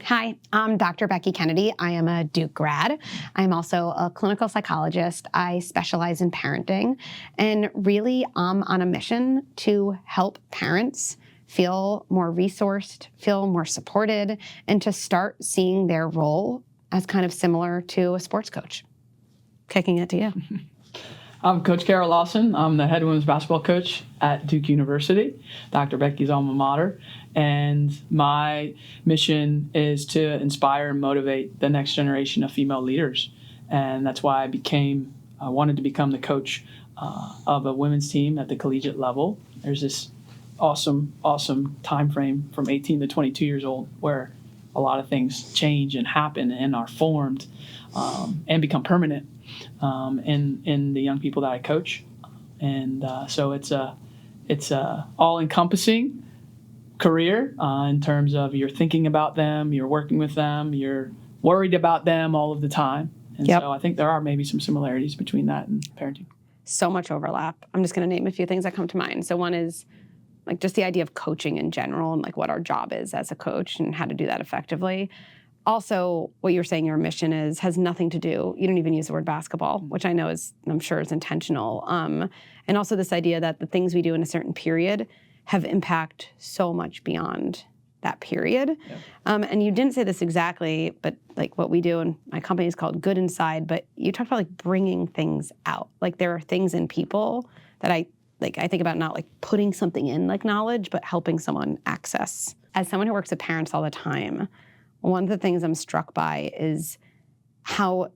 Hi, I'm Dr. Becky Kennedy. I am a Duke grad. I'm also a clinical psychologist. I specialize in parenting, and really I'm on a mission to help parents feel more resourced, feel more supported, and to start seeing their role as kind of similar to a sports coach. Kicking it to you. I'm Coach Carol Lawson. I'm the head women's basketball coach at Duke University, Dr. Becky's alma mater. And my mission is to inspire and motivate the next generation of female leaders. And that's why I wanted to become the coach of a women's team at the collegiate level. There's this awesome time frame from 18 to 22 years old where a lot of things change and happen and are formed and become permanent in the young people that I coach. And so it's a all-encompassing career in terms of you're thinking about them, you're working with them, you're worried about them all of the time. And so I think there are maybe some similarities between that and parenting. So much overlap. I'm just going to name a few things that come to mind. So one is like just the idea of coaching in general and like what our job is as a coach and how to do that effectively. Also, what you're saying your mission has nothing to do, you don't even use the word basketball, which I know I'm sure is intentional. And also this idea that the things we do in a certain period have impact so much beyond that period. Yep. And you didn't say this exactly, but like what we do in my company is called Good Inside, but you talked about like bringing things out. Like there are things in people that I think about not like putting something in like knowledge, but helping someone access. As someone who works with parents all the time, one of the things I'm struck by is how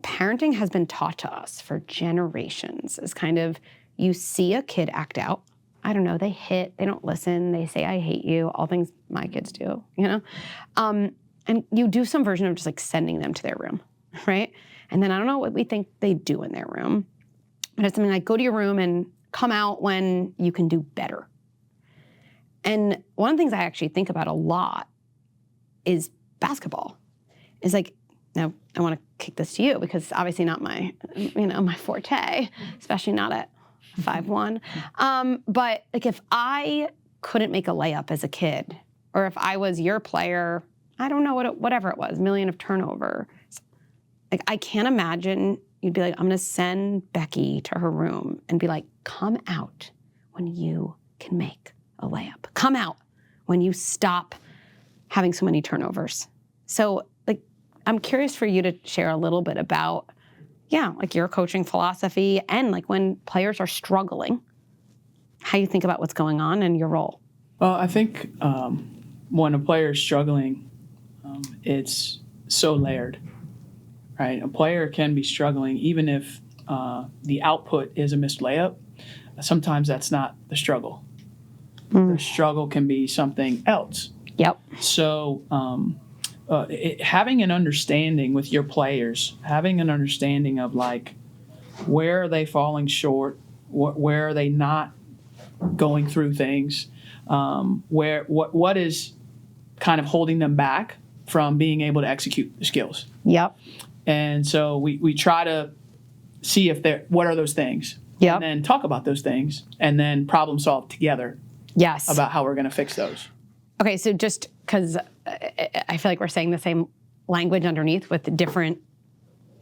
parenting has been taught to us for generations as kind of, you see a kid act out. I don't know, they hit, they don't listen, they say, I hate you, all things my kids do, you know? And you do some version of just like sending them to their room, right? And then I don't know what we think they do in their room, but it's something like go to your room and come out when you can do better. And one of the things I actually think about a lot is basketball. Is like, now I want to kick this to you because it's obviously not my forte, especially not at 5'1". But like if I couldn't make a layup as a kid, or if I was your player, I don't know whatever it was, million of turnover. Like I can't imagine you'd be like, I'm gonna send Becky to her room and be like, come out when you can make a layup. Come out when you stop having so many turnovers. So like, I'm curious for you to share a little bit about, like your coaching philosophy and like when players are struggling, how you think about what's going on and your role. Well, I think when a player is struggling, it's so layered, right? A player can be struggling even if the output is a missed layup. Sometimes that's not the struggle. The struggle can be something else. Yep. So having an understanding with your players, having an understanding of like, where are they falling short? Where are they not going through things? What is kind of holding them back from being able to execute the skills? Yep. And so we try to see what are those things? Yep. And then talk about those things and then problem solve together. Yes. About how we're going to fix those. Okay, so just because I feel like we're saying the same language underneath with different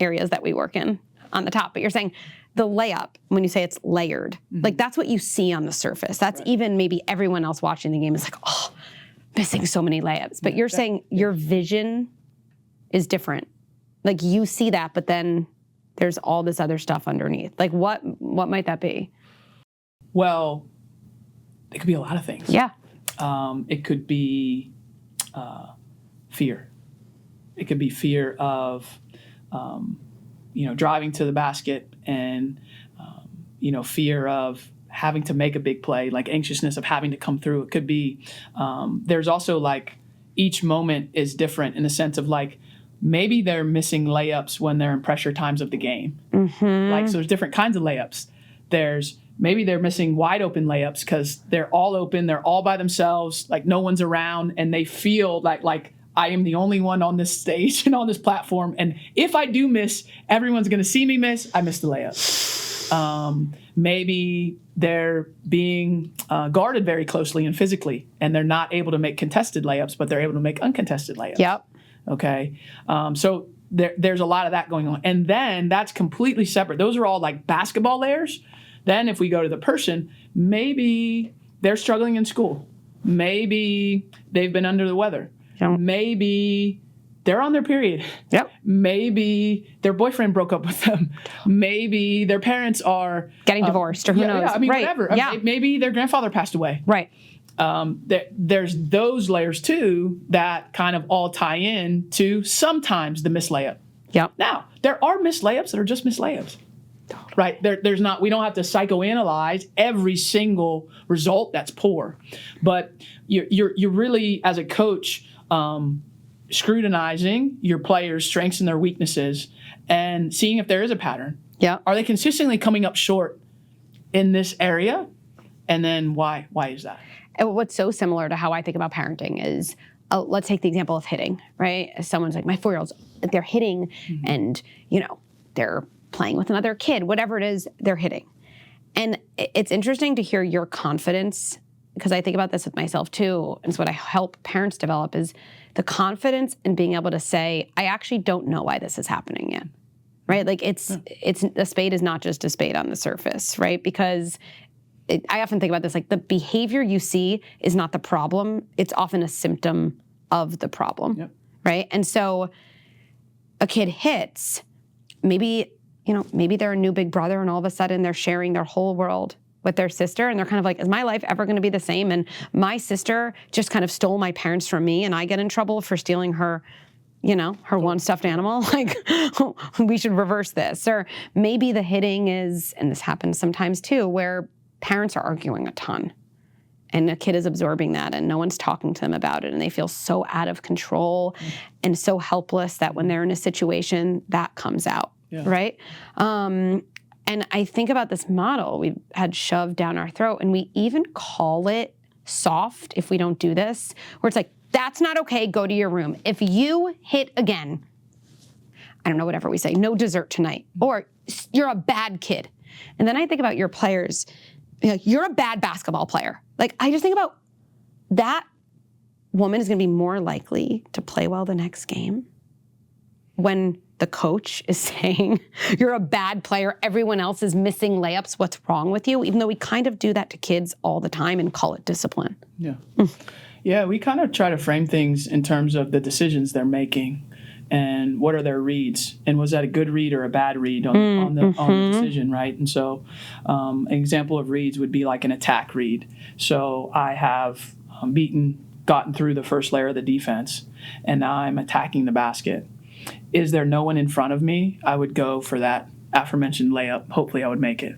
areas that we work in on the top, but you're saying the layup, when you say it's layered, like that's what you see on the surface. That's right. Even maybe everyone else watching the game is like, oh, missing so many layups. But you're saying your vision is different. Like you see that, but then there's all this other stuff underneath. Like what might that be? Well, it could be a lot of things. Yeah. It could be fear. It could be fear of, driving to the basket and, fear of having to make a big play, like anxiousness of having to come through. It could be, there's also like each moment is different in the sense of like, maybe they're missing layups when they're in pressure times of the game. Mm-hmm. Like, so there's different kinds of layups. Maybe they're missing wide open layups because they're all open, they're all by themselves, like no one's around, and they feel like I am the only one on this stage and on this platform. And if I do miss, everyone's going to see me miss. I missed the layup. Maybe they're being guarded very closely and physically, and they're not able to make contested layups, but they're able to make uncontested layups. Yep. Okay. So there's a lot of that going on. And then that's completely separate. Those are all like basketball layers. Then if we go to the person, maybe they're struggling in school. Maybe they've been under the weather. Yep. Maybe they're on their period. Yep. Maybe their boyfriend broke up with them. Maybe their parents are Getting divorced, or who knows? Yeah, I mean, right. whatever. Yeah. Maybe their grandfather passed away. Right. There's those layers too that kind of all tie in to sometimes the missed layup. Yep. Now, there are missed layups that are just missed layups. Totally. Right? There's not, we don't have to psychoanalyze every single result that's poor. But you're really, as a coach, scrutinizing your players' strengths and their weaknesses and seeing if there is a pattern. Yeah. Are they consistently coming up short in this area? And then why? Why is that? And what's so similar to how I think about parenting is, let's take the example of hitting, right? Someone's like, my 4-year-old's, they're hitting and, they're playing with another kid, whatever it is, they're hitting. And it's interesting to hear your confidence, because I think about this with myself too. And it's what I help parents develop is the confidence in being able to say, I actually don't know why this is happening yet, right? Like it's a spade is not just a spade on the surface, right? Because I often think about this, like the behavior you see is not the problem. It's often a symptom of the problem, right? And so a kid hits, maybe they're a new big brother and all of a sudden they're sharing their whole world with their sister and they're kind of like, is my life ever going to be the same? And my sister just kind of stole my parents from me and I get in trouble for stealing her, her one stuffed animal. Like, we should reverse this. Or maybe the hitting is, and this happens sometimes too, where parents are arguing a ton and the kid is absorbing that and no one's talking to them about it and they feel so out of control and so helpless that when they're in a situation that comes out, right? And I think about this model we've had shoved down our throat, and we even call it soft if we don't do this, where it's like, that's not okay, go to your room. If you hit again, I don't know, whatever we say, no dessert tonight, or you're a bad kid. And then I think about your players, you're a bad basketball player. Like, I just think about that woman is going to be more likely to play well the next game when the coach is saying, you're a bad player, everyone else is missing layups, what's wrong with you? Even though we kind of do that to kids all the time and call it discipline. Yeah. Yeah, we kind of try to frame things in terms of the decisions they're making and what are their reads, and was that a good read or a bad read on the decision, right? And so an example of reads would be like an attack read. So I have gotten through the first layer of the defense, and now I'm attacking the basket. Is there no one in front of me? I would go for that aforementioned layup. Hopefully I would make it.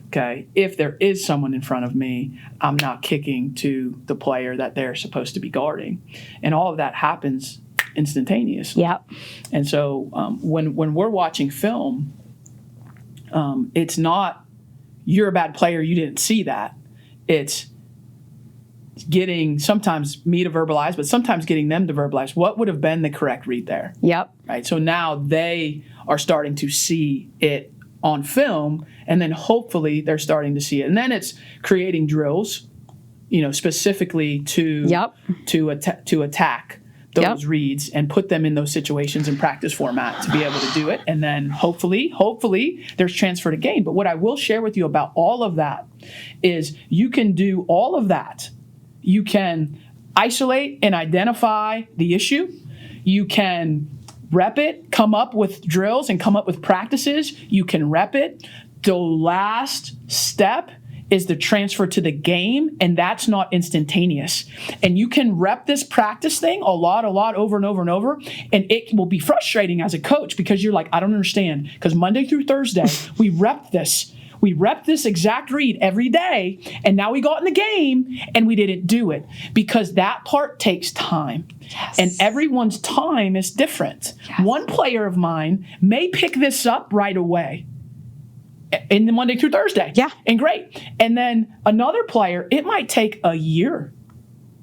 Okay. If there is someone in front of me, I'm not kicking to the player that they're supposed to be guarding. And all of that happens instantaneously. Yep. And so when we're watching film, it's not, you're a bad player, you didn't see that. It's getting sometimes me to verbalize, but sometimes getting them to verbalize what would have been the correct read there. Yep. Right. So now they are starting to see it on film, and then hopefully they're starting to see it. And then it's creating drills, specifically to attack those reads and put them in those situations in practice format to be able to do it. And then hopefully there's transfer to game. But what I will share with you about all of that is you can do all of that. You can isolate and identify the issue. You can rep it, come up with drills and come up with practices. You can rep it. The last step is the transfer to the game, and that's not instantaneous. And you can rep this practice thing a lot over and over and over, and it will be frustrating as a coach because you're like, I don't understand, because Monday through Thursday, we rep this. We rep this exact read every day, and now we got in the game, and we didn't do it because that part takes time. Yes. And everyone's time is different. Yes. One player of mine may pick this up right away in the Monday through Thursday. Yeah. And great. And then another player, it might take a year.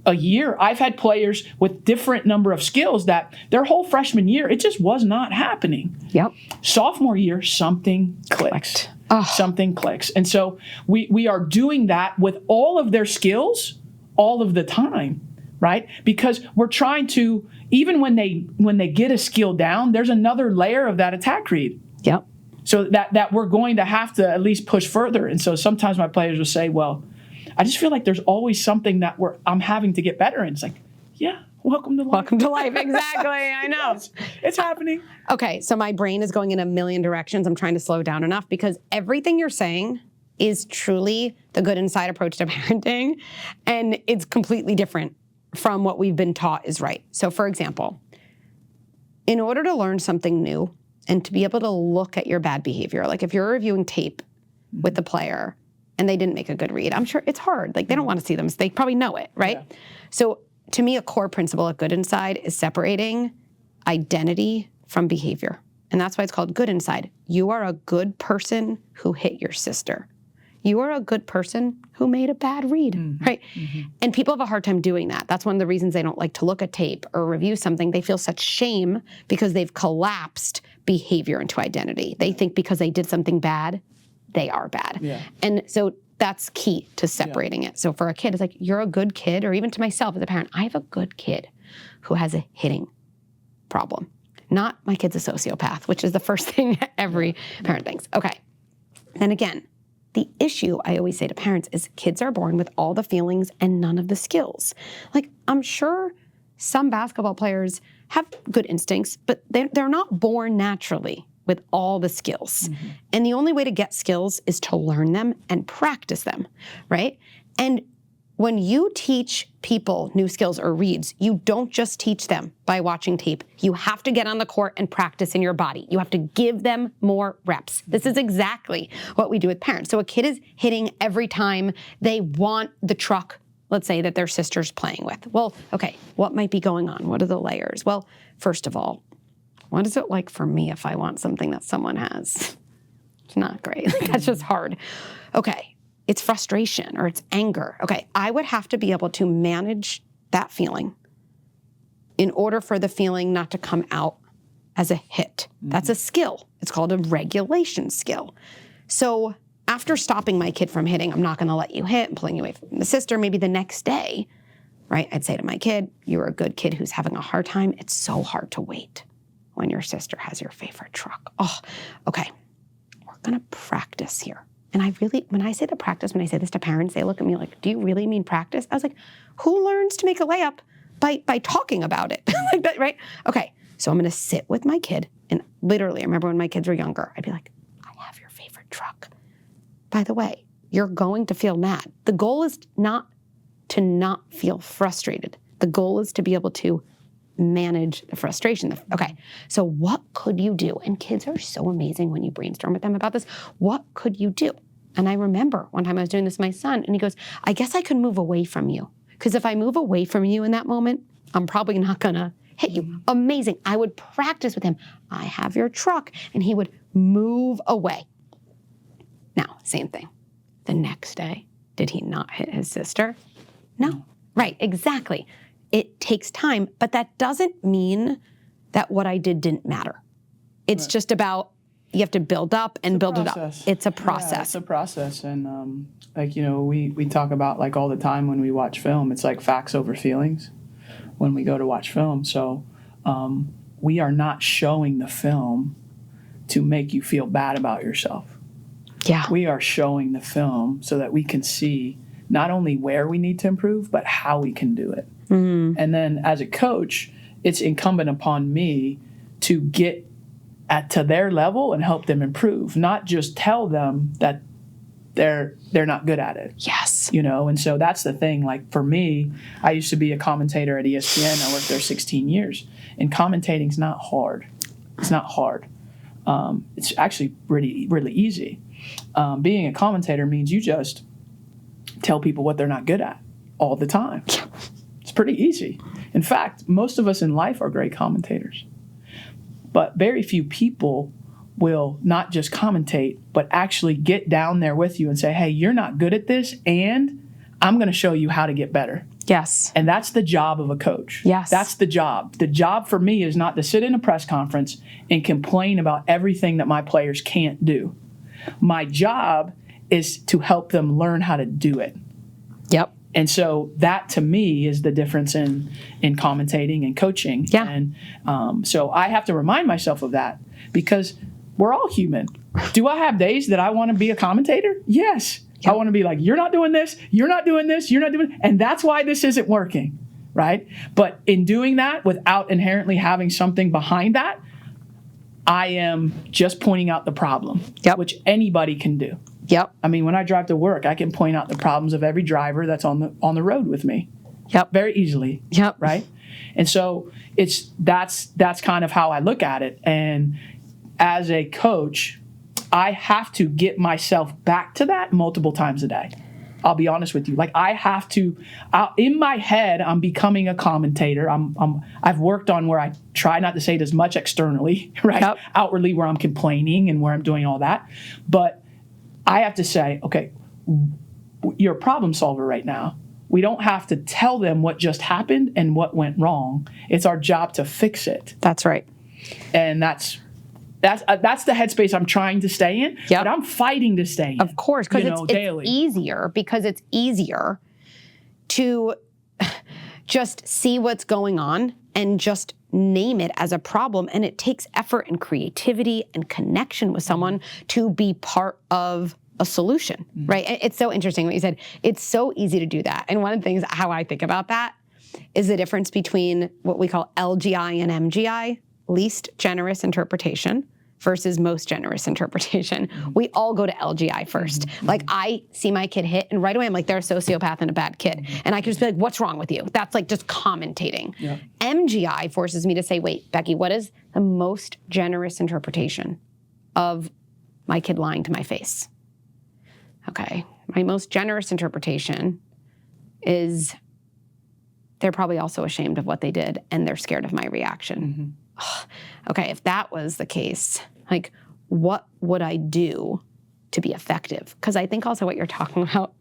I've had players with different number of skills that their whole freshman year, it just was not happening. Yep. Sophomore year, something clicks. something clicks. And so we are doing that with all of their skills all of the time, right? Because we're trying to, even when they get a skill down, there's another layer of that attack read. Yep. So that we're going to have to at least push further. And so sometimes my players will say, well, I just feel like there's always something that I'm having to get better in. It's like, yeah, welcome to life. Welcome to life. Exactly. I know. Yes, it's happening. Okay. So my brain is going in a million directions. I'm trying to slow down enough because everything you're saying is truly the good inside approach to parenting. And it's completely different from what we've been taught is right. So for example, in order to learn something new and to be able to look at your bad behavior, like if you're reviewing tape with the player and they didn't make a good read, I'm sure it's hard. Like they don't want to see them. So they probably know it, right? Yeah. So to me, a core principle of good inside is separating identity from behavior. And that's why it's called good inside. You are a good person who hit your sister. You are a good person who made a bad read, right? And people have a hard time doing that. That's one of the reasons they don't like to look at tape or review something. They feel such shame because they've collapsed behavior into identity. They think because they did something bad, they are bad. Yeah. And so that's key to separating it. So for a kid, it's like, you're a good kid, or even to myself as a parent, I have a good kid who has a hitting problem. Not my kid's a sociopath, which is the first thing every parent thinks. Okay. And again, the issue I always say to parents is kids are born with all the feelings and none of the skills. Like, I'm sure some basketball players have good instincts, but they're not born naturally with all the skills. And the only way to get skills is to learn them and practice them, right? And when you teach people new skills or reads, you don't just teach them by watching tape. You have to get on the court and practice in your body. You have to give them more reps. This is exactly what we do with parents. So a kid is hitting every time they want the truck, let's say, that their sister's playing with. Well, okay, what might be going on? What are the layers? Well, first of all, what is it like for me if I want something that someone has? It's not great. That's just hard. Okay. It's frustration or it's anger. Okay, I would have to be able to manage that feeling in order for the feeling not to come out as a hit. That's a skill. It's called a regulation skill. So after stopping my kid from hitting, I'm not going to let you hit, I'm pulling you away from the sister, maybe the next day, right? I'd say to my kid, you're a good kid who's having a hard time. It's so hard to wait when your sister has your favorite truck. Oh, okay, we're going to practice here. And when I say to practice, when I say this to parents, they look at me like, do you really mean practice? I was like, who learns to make a layup by talking about it? Like that, right? Okay, so I'm going to sit with my kid. And literally, I remember when my kids were younger, I'd be like, I have your favorite truck. By the way, you're going to feel mad. The goal is not to not feel frustrated. The goal is to be able to manage the frustration. Okay, so what could you do? And kids are so amazing when you brainstorm with them about this. What could you do? And I remember one time I was doing this with my son, and he goes, I guess I could move away from you. Because if I move away from you in that moment, I'm probably not going to hit you. Amazing. I would practice with him. I have your truck. And he would move away. Now, same thing. The next day, did he not hit his sister? No. Right, exactly. It takes time, but that doesn't mean that what I did didn't matter. It's just about, you have to build up and build it up. It's a process. Yeah, it's a process. And we talk about like all the time when we watch film, it's like facts over feelings when we go to watch film. So we are not showing the film to make you feel bad about yourself. Yeah. We are showing the film so that we can see not only where we need to improve, but how we can do it. And then as a coach, it's incumbent upon me to get to their level and help them improve, not just tell them that they're not good at it. Yes. And so that's the thing. Like for me, I used to be a commentator at ESPN. I worked there 16 years. And commentating's not hard. It's not hard. It's actually really, really easy. Being a commentator means you just tell people what they're not good at all the time. It's pretty easy. In fact, most of us in life are great commentators. But very few people will not just commentate, but actually get down there with you and say, hey, you're not good at this, and I'm going to show you how to get better. Yes. And that's the job of a coach. Yes. That's the job. The job for me is not to sit in a press conference and complain about everything that my players can't do. My job is to help them learn how to do it. Yep. And so that to me is the difference in commentating and coaching. Yeah. And so I have to remind myself of that because we're all human. Do I have days that I want to be a commentator? Yes. Yep. I want to be like, you're not doing this, you're not doing this, you're not doing, and that's why this isn't working, right? But in doing that without inherently having something behind that, I am just pointing out the problem, yep. which anybody can do. Yep. I mean, when I drive to work, I can point out the problems of every driver that's on the road with me. Yep. Very easily. Yep. Right? And so that's kind of how I look at it. And as a coach, I have to get myself back to that multiple times a day. I'll be honest with you. Like I have to, in my head, I'm becoming a commentator. I've worked on where I try not to say it as much externally, right? Yep. Outwardly where I'm complaining and where I'm doing all that. But I have to say, okay, you're a problem solver right now. We don't have to tell them what just happened and what went wrong. It's our job to fix it. That's right. And that's the headspace I'm trying to stay in, yep. but I'm fighting to stay in. Of course, because it's easier to just see what's going on and just name it as a problem. And it takes effort and creativity and connection with someone to be part of a solution, right? It's so interesting what you said. It's so easy to do that. And one of the things, how I think about that is the difference between what we call LGI and MGI, least generous interpretation, versus most generous interpretation. We all go to LGI first. Like I see my kid hit and right away I'm like, they're a sociopath and a bad kid. And I can just be like, what's wrong with you? That's like just commentating. Yep. MGI forces me to say, wait, Becky, what is the most generous interpretation of my kid lying to my face? Okay, my most generous interpretation is they're probably also ashamed of what they did and they're scared of my reaction. Okay, if that was the case, like, what would I do to be effective? Because I think also what you're talking about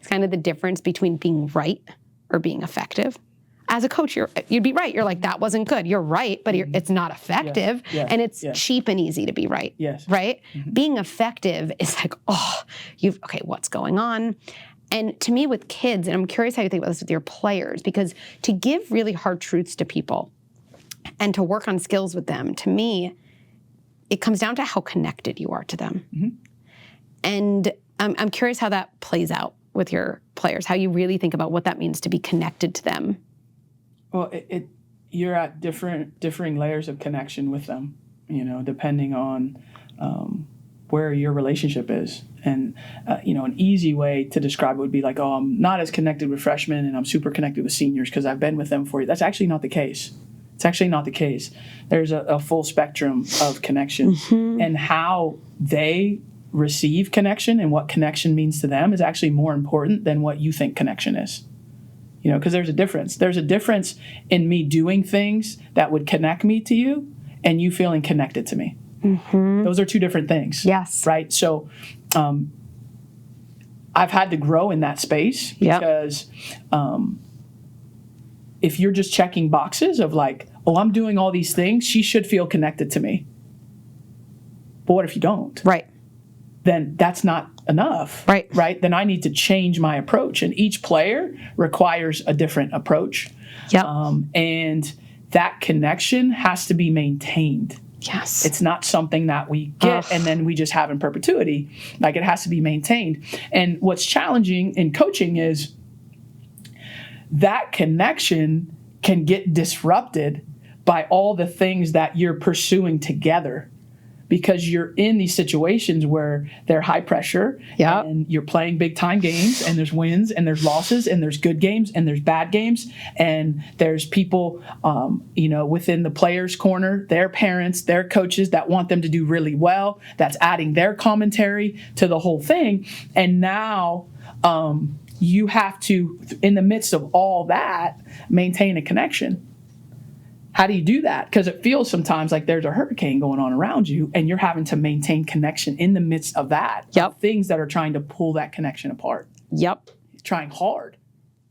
is kind of the difference between being right or being effective. As a coach, you'd be right. You're like, that wasn't good. You're right, but it's not effective. Yes. And it's cheap and easy to be right. Yes. Right? Being effective is like, okay, what's going on? And to me with kids, and I'm curious how you think about this with your players, because to give really hard truths to people and to work on skills with them, to me, it comes down to how connected you are to them. And I'm curious how that plays out with your players, how you really think about what that means to be connected to them. Well, you're at differing layers of connection with them, depending on where your relationship is. And, an easy way to describe it would be like, I'm not as connected with freshmen and I'm super connected with seniors because I've been with them for you. That's actually not the case. It's actually not the case. There's a full spectrum of connection. And how they receive connection and what connection means to them is actually more important than what you think connection is. Because there's a difference. There's a difference in me doing things that would connect me to you and you feeling connected to me. Those are two different things. Yes. Right? So I've had to grow in that space because if you're just checking boxes of like, I'm doing all these things, she should feel connected to me. But what if you don't? Right. Then that's not enough. Right? Then I need to change my approach. And each player requires a different approach. And that connection has to be maintained. Yes. It's not something that we get and then we just have in perpetuity. Like it has to be maintained. And what's challenging in coaching is that connection can get disrupted by all the things that you're pursuing together because you're in these situations where they're high pressure and you're playing big time games and there's wins and there's losses and there's good games and there's bad games and there's people, within the players' corner, their parents, their coaches that want them to do really well. That's adding their commentary to the whole thing. And now, you have to, in the midst of all that, maintain a connection. How do you do that? Because it feels sometimes like there's a hurricane going on around you and you're having to maintain connection in the midst of that. Things that are trying to pull that connection apart. Trying hard.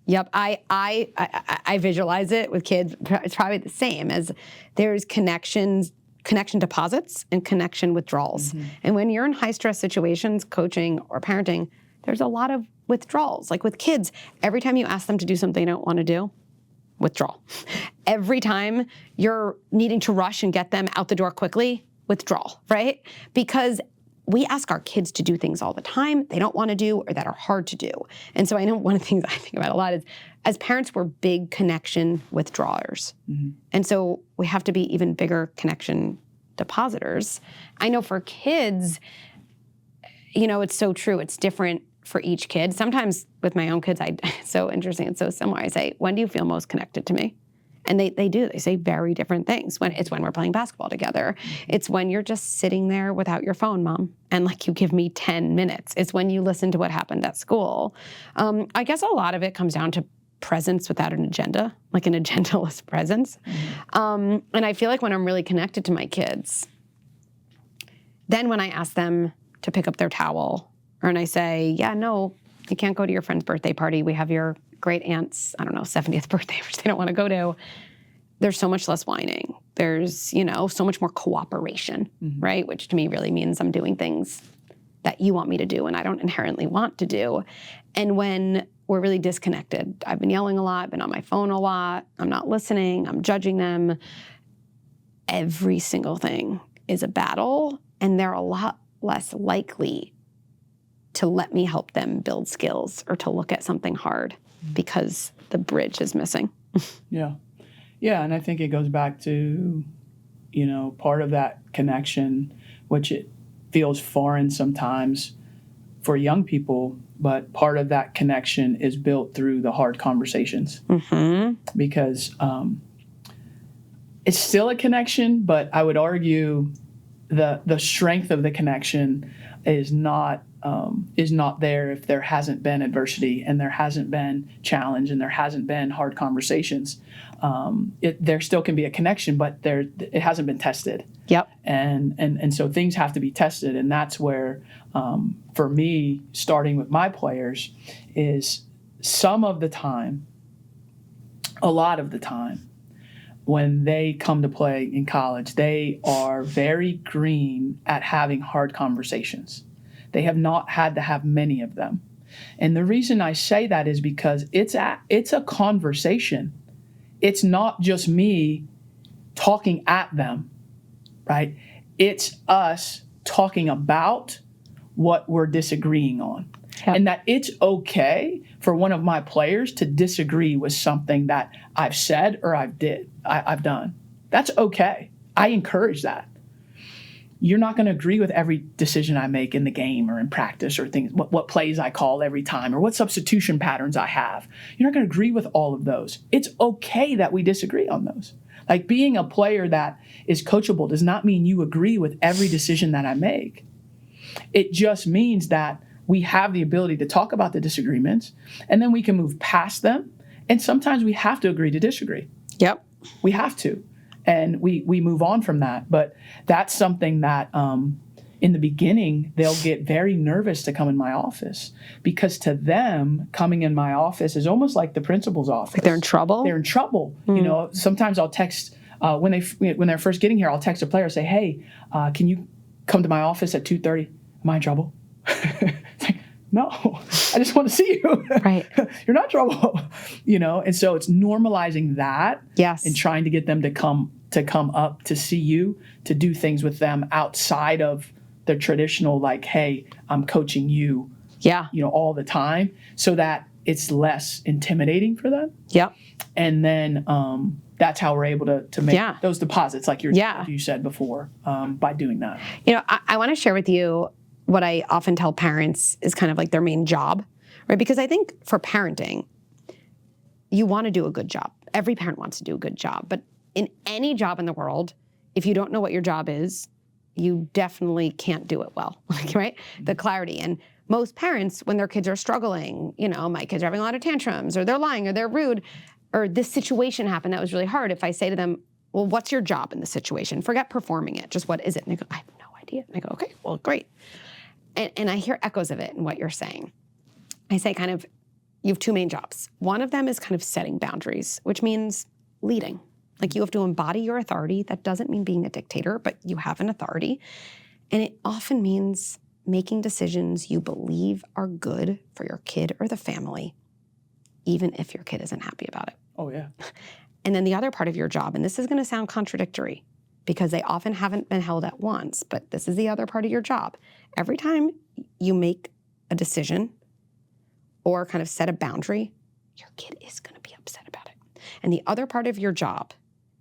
I visualize it with kids. It's probably the same as there's connections connection deposits and connection withdrawals. And when you're in high stress situations, coaching or parenting, there's a lot of withdrawals. Like with kids, every time you ask them to do something they don't want to do, withdrawal. Every time you're needing to rush and get them out the door quickly, withdrawal, right? Because we ask our kids to do things all the time they don't want to do or that are hard to do. And so I know one of the things I think about a lot is, as parents, we're big connection withdrawers. And so we have to be even bigger connection depositors. I know for kids, it's so true. It's different for each kid. Sometimes with my own kids, it's so interesting. It's so similar. I say, when do you feel most connected to me? And they do. They say very different things. It's when we're playing basketball together. It's when you're just sitting there without your phone, Mom, and like you give me 10 minutes. It's when you listen to what happened at school. I guess a lot of it comes down to presence without an agenda, like an agendaless presence. And I feel like when I'm really connected to my kids, then when I ask them to pick up their towel, and I say, yeah, no, you can't go to your friend's birthday party. We have your great aunt's, 70th birthday, which they don't want to go to. There's so much less whining. There's, so much more cooperation, right? Which to me really means I'm doing things that you want me to do and I don't inherently want to do. And when we're really disconnected, I've been yelling a lot, been on my phone a lot, I'm not listening, I'm judging them. Every single thing is a battle, and they're a lot less likely to let me help them build skills or to look at something hard because the bridge is missing. Yeah. Yeah, and I think it goes back to, part of that connection, which it feels foreign sometimes for young people, but part of that connection is built through the hard conversations. Because it's still a connection, but I would argue the strength of the connection is not there if there hasn't been adversity and there hasn't been challenge and there hasn't been hard conversations. There still can be a connection, but it hasn't been tested. Yep. And so things have to be tested, and that's where, for me, starting with my players, is some of the time, a lot of the time, when they come to play in college, they are very green at having hard conversations. They have not had to have many of them. And the reason I say that is because it's a conversation. It's not just me talking at them, right? It's us talking about what we're disagreeing on. Yep. And that it's okay for one of my players to disagree with something that I've said or I've done. That's okay. I encourage that. You're not going to agree with every decision I make in the game or in practice or things, what plays I call every time or what substitution patterns I have. You're not going to agree with all of those. It's okay that we disagree on those. Like, being a player that is coachable does not mean you agree with every decision that I make. It just means that we have the ability to talk about the disagreements, and then we can move past them. And sometimes we have to agree to disagree. Yep. We have to. And we move on from that. But that's something that in the beginning, they'll get very nervous to come in my office, because to them, coming in my office is almost like the principal's office. Like they're in trouble? They're in trouble. Sometimes I'll text, when they're first getting here, I'll text a player and say, hey, can you come to my office at 2:30? Am I in trouble? It's like, no, I just want to see you. Right. You're not in trouble. And so it's normalizing that. Yes. And trying to get them to come up to see you, to do things with them outside of the traditional, like, hey, I'm coaching you. Yeah. All the time, so that it's less intimidating for them. Yep. And then that's how we're able to make those deposits, like you said before, by doing that. I want to share with you what I often tell parents is kind of like their main job, right? Because I think for parenting, you want to do a good job. Every parent wants to do a good job. But in any job in the world, if you don't know what your job is, you definitely can't do it well, right? The clarity. And most parents, when their kids are struggling, my kids are having a lot of tantrums, or they're lying, or they're rude, or this situation happened that was really hard. If I say to them, well, what's your job in this situation? Forget performing it. Just what is it? And they go, I have no idea. And I go, okay, well, great. And I hear echoes of it in what you're saying. I say kind of, you have two main jobs. One of them is kind of setting boundaries, which means leading. Like you have to embody your authority. That doesn't mean being a dictator, but you have an authority. And it often means making decisions you believe are good for your kid or the family, even if your kid isn't happy about it. Oh, yeah. And then the other part of your job, and this is going to sound contradictory because they often haven't been held at once, but this is the other part of your job. Every time you make a decision or kind of set a boundary, your kid is going to be upset about it. And the other part of your job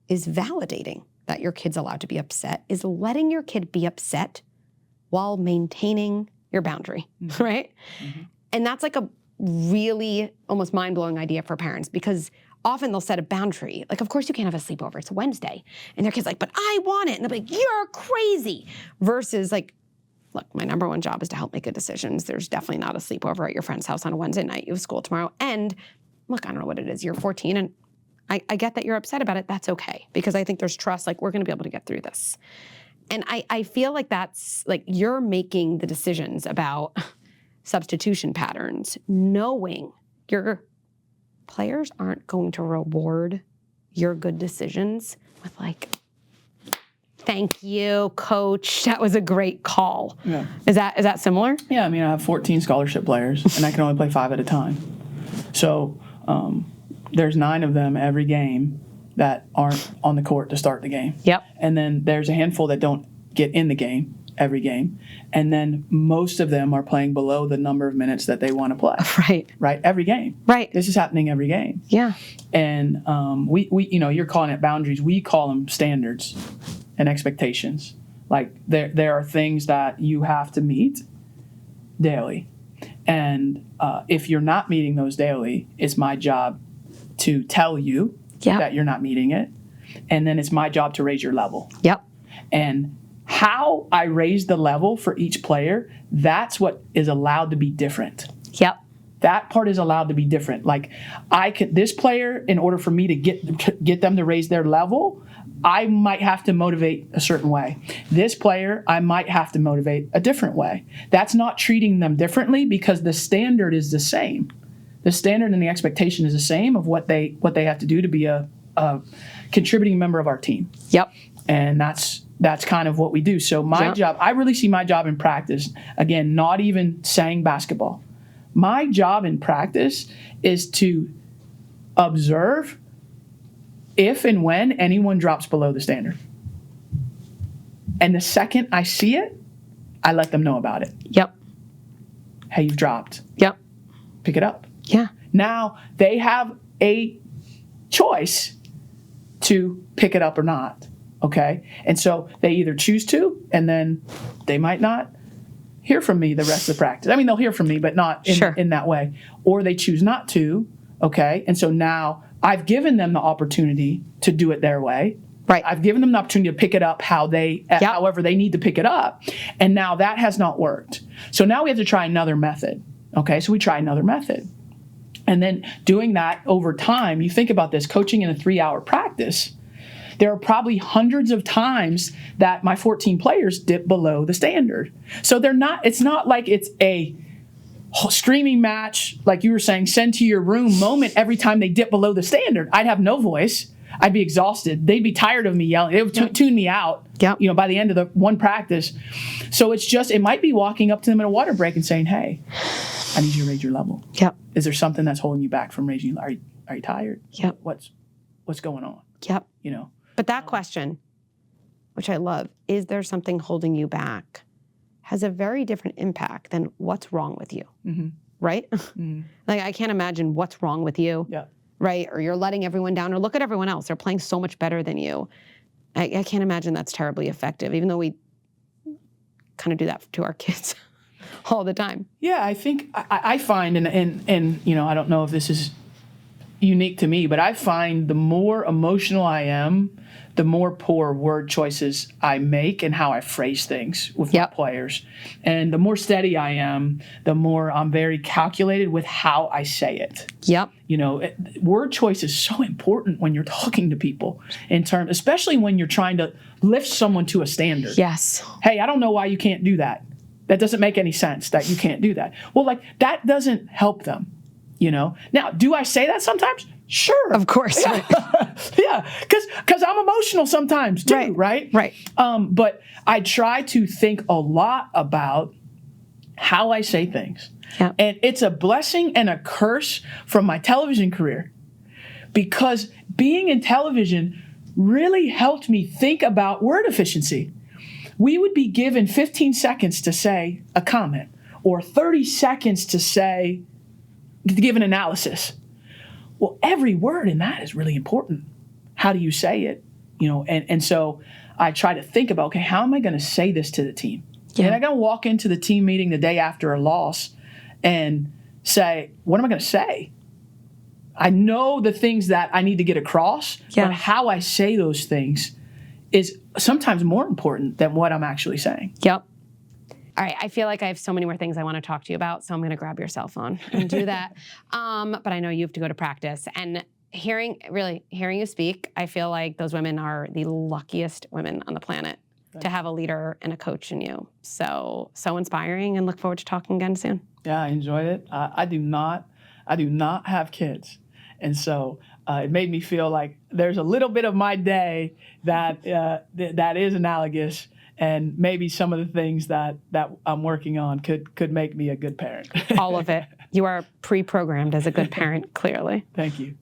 is validating that your kid's allowed to be upset, is letting your kid be upset while maintaining your boundary, right? Mm-hmm. And that's like a really almost mind-blowing idea for parents because often they'll set a boundary. Like, of course you can't have a sleepover. It's a Wednesday. And their kid's like, but I want it. And they're like, you're crazy. Versus like, look, my number one job is to help make good decisions. There's definitely not a sleepover at your friend's house on a Wednesday night. You have school tomorrow. And look, I don't know what it is. You're 14 and I get that you're upset about it. That's okay. Because I think there's trust. Like, we're going to be able to get through this. And I feel like that's like you're making the decisions about substitution patterns, knowing your players aren't going to reward your good decisions with like, thank you, coach. That was a great call. Yeah. Is that similar? Yeah, I mean, I have 14 scholarship players, and I can only play 5 at a time. So there's 9 of them every game that aren't on the court to start the game. Yep. And then there's a handful that don't get in the game every game. And then most of them are playing below the number of minutes that they want to play. Right. Right? Every game. Right. This is happening every game. Yeah. And we you know, you're calling it boundaries. We call them standards and expectations. Like there are things that you have to meet daily. And if you're not meeting those daily, it's my job to tell you that you're not meeting it. And then it's my job to raise your level. Yep. And how I raise the level for each player, that's what is allowed to be different. Yep. That part is allowed to be different. Like this player, in order for me to get them to raise their level, I might have to motivate a certain way. This player, I might have to motivate a different way. That's not treating them differently because the standard is the same. The standard and the expectation is the same of what they have to do to be a contributing member of our team. Yep. And that's kind of what we do. So my job, I really see my job in practice, again, not even saying basketball. My job in practice is to observe if and when anyone drops below the standard. And the second I see it, I let them know about it. Yep. Hey, you've dropped. Yep. Pick it up. Yeah. Now they have a choice to pick it up or not. Okay? And so they either choose to, and then they might not hear from me the rest of the practice. I mean, they'll hear from me, but not in that way. Or they choose not to, okay? And so now I've given them the opportunity to do it their way. Right. I've given them the opportunity to pick it up however they need to pick it up. And now that has not worked. So now we have to try another method. Okay? So we try another method. And then doing that over time, you think about this, coaching in a 3-hour practice, there are probably hundreds of times that my 14 players dip below the standard. So it's not like it's a screaming match, like you were saying, send to your room moment every time they dip below the standard. I'd have no voice. I'd be exhausted. They'd be tired of me yelling. They would tune me out, by the end of the one practice. So it might be walking up to them at a water break and saying, hey, I need you to raise your level. Yep. Is there something that's holding you back from raising? Are you tired? Yep. What's going on? Yep. But that question, which I love, is there something holding you back, has a very different impact than what's wrong with you, right? Mm-hmm. Like, I can't imagine what's wrong with you, right? Or you're letting everyone down, or look at everyone else. They're playing so much better than you. I can't imagine that's terribly effective, even though we kind of do that to our kids all the time. Yeah, I think I find, and I don't know if this is unique to me, but I find the more emotional I am, the more poor word choices I make and how I phrase things with my players. And the more steady I am, the more I'm very calculated with how I say it. Yep. Word choice is so important when you're talking to people especially when you're trying to lift someone to a standard. Yes. Hey, I don't know why you can't do that. That doesn't make any sense that you can't do that. Well, that doesn't help them. Now, do I say that sometimes? Sure. Of course. Yeah, Right. yeah. Because I'm emotional sometimes too, right? Right. But I try to think a lot about how I say things. Yeah. And it's a blessing and a curse from my television career, because being in television really helped me think about word efficiency. We would be given 15 seconds to say a comment, or 30 seconds to give an analysis. Well, every word in that is really important. How do you say it? And so I try to think about, okay, how am I going to say this to the team? Yeah. And I'm going to walk into the team meeting the day after a loss and say, what am I going to say? I know the things that I need to get across, but how I say those things is sometimes more important than what I'm actually saying. Yep. All right, I feel like I have so many more things I want to talk to you about, so I'm going to grab your cell phone and do that. But I know you have to go to practice. And hearing you speak, I feel like those women are the luckiest women on the planet to have a leader and a coach in you. So inspiring, and look forward to talking again soon. Yeah, I enjoyed it. I do not have kids. And so it made me feel like there's a little bit of my day that is analogous. And maybe some of the things that I'm working on could make me a good parent. All of it. You are pre-programmed as a good parent, clearly. Thank you.